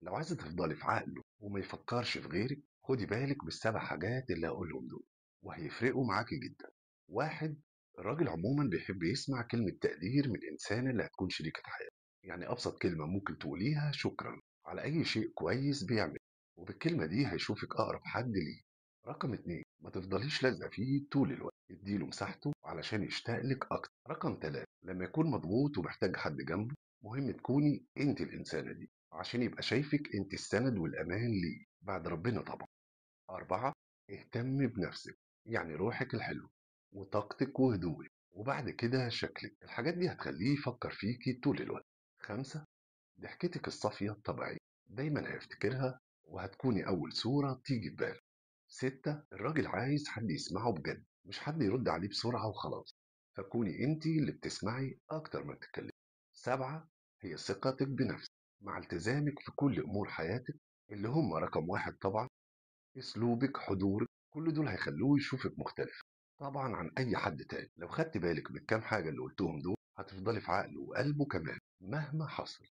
لو عايزة تفضلي في عقله وما يفكرش في غيرك، خدي بالك بالسبع حاجات اللي هقولهم دول وهيفرقوا معاكي جدا. واحد، الراجل عموما بيحب يسمع كلمة تقدير من الإنسان اللي هتكون شريكة حياته. يعني أبسط كلمة ممكن تقوليها شكرا على أي شيء كويس بيعمل، وبالكلمة دي هيشوفك أقرب حد ليه. رقم اتنين، ما تفضليش لازقة فيه طول الوقت، اديله مساحته علشان يشتاق لك أكتر. رقم تلاتة، لما يكون مضغوط ومحتاج حد جنبه، مهم تكوني انت الإنسانة دي عشان يبقى شايفك انت السند والأمان ليه بعد ربنا طبعا. أربعة، اهتم بنفسك، يعني روحك الحلوة وطاقتك وهدوءك، وبعد كده شكلك. الحاجات دي هتخليه يفكر فيكي طول الوقت. خمسة، ضحكتك الصافية الطبيعية دايما هيفتكرها وهتكوني أول صورة تيجي في باله. ستة، الراجل عايز حد يسمعه بجد، مش حد يرد عليه بسرعة وخلاص، فكوني انتي اللي بتسمعي أكتر ما بتتكلمي. سبعة، هي ثقتك بنفسك مع التزامك في كل أمور حياتك، اللي هم رقم واحد طبعا. أسلوبك، حضورك، كل دول هيخلوه يشوفك مختلف طبعا عن أي حد تاني. لو خدت بالك من الكام حاجة اللي قلتهم دول، هتفضلي في عقله وقلبه كمان مهما حصل.